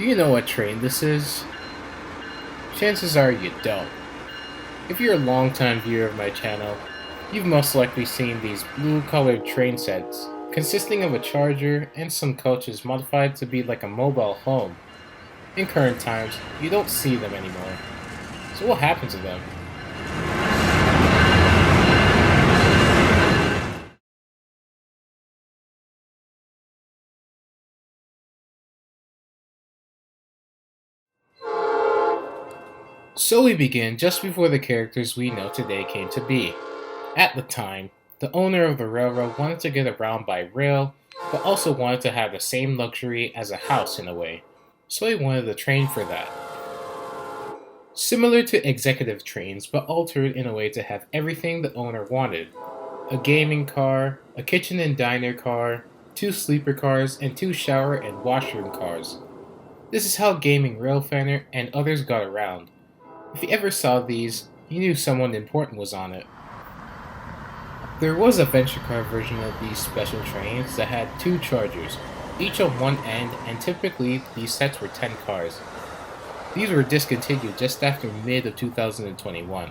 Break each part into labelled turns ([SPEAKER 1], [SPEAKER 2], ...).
[SPEAKER 1] Do you know what train this is? Chances are you don't. If you're a longtime viewer of my channel, you've most likely seen these blue-colored train sets, consisting of a charger and some coaches modified to be like a mobile home. In current times, you don't see them anymore. So what happened to them? So we begin just before the characters we know today came to be. At the time, the owner of the railroad wanted to get around by rail, but also wanted to have the same luxury as a house in a way, so he wanted a train for that. Similar to executive trains, but altered in a way to have everything the owner wanted: a gaming car, a kitchen and diner car, two sleeper cars, and two shower and washroom cars. This is how Gaming Railfanner and others got around. If you ever saw these, you knew someone important was on it. There was a venture car version of these special trains that had two chargers, each on one end, and typically these sets were 10 cars. These were discontinued just after mid of 2021.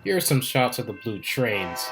[SPEAKER 1] Here are some shots of the blue trains.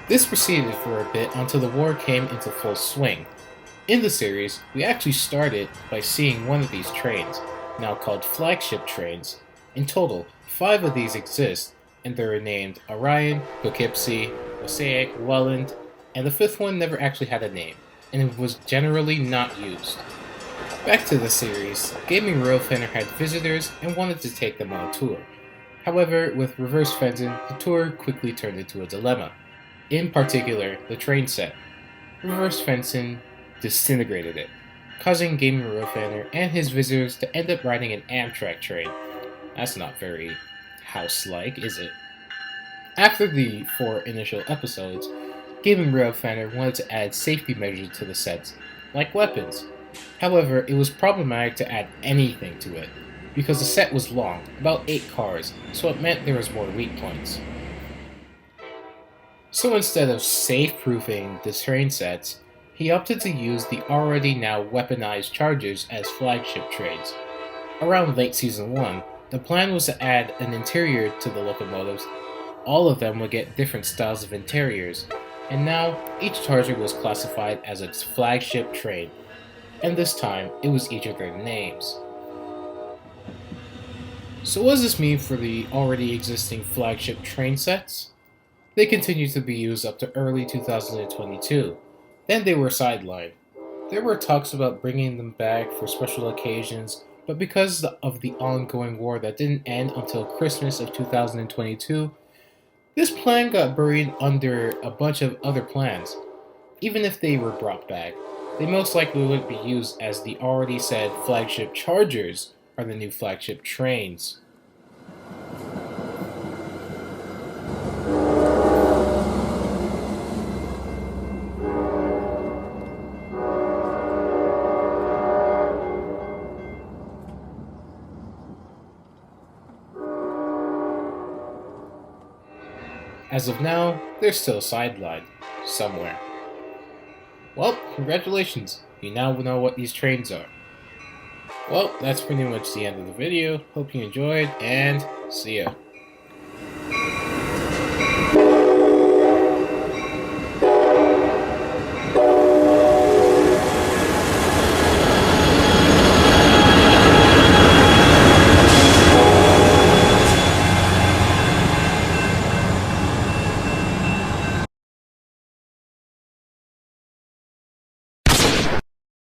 [SPEAKER 1] This proceeded for a bit until the war came into full swing. In the series, we actually started by seeing one of these trains, now called Flagship Trains. In total, 5 of these exist, and they are named Orion, Poughkeepsie, Mosaic, Welland, and the 5th one never actually had a name, and it was generally not used. Back to the series, Gaming Railfanner had visitors and wanted to take them on a tour. However, with reverse fencing, the tour quickly turned into a dilemma. In particular, the train set. Reverse fencing disintegrated it, causing Gaming Railfanner and his visitors to end up riding an Amtrak train. That's not very house-like, is it? After the 4 initial episodes, Gaming Railfanner wanted to add safety measures to the sets, like weapons. However, it was problematic to add anything to it, because the set was long, about 8 cars, so it meant there was more weak points. So instead of safe-proofing the train sets, he opted to use the already now weaponized chargers as flagship trades. Around late Season 1, the plan was to add an interior to the locomotives. All of them would get different styles of interiors, and now each charger was classified as its flagship trade, and this time it was each of their names. So what does this mean for the already existing flagship train sets? They continued to be used up to early 2022. Then they were sidelined. There were talks about bringing them back for special occasions, but because of the ongoing war that didn't end until Christmas of 2022, this plan got buried under a bunch of other plans. Even if they were brought back, they most likely wouldn't be used, as the already said flagship chargers are the new flagship trains. As of now, they're still sidelined somewhere. Well, congratulations, you now know what these trains are. Well, that's pretty much the end of the video. Hope you enjoyed, and see ya.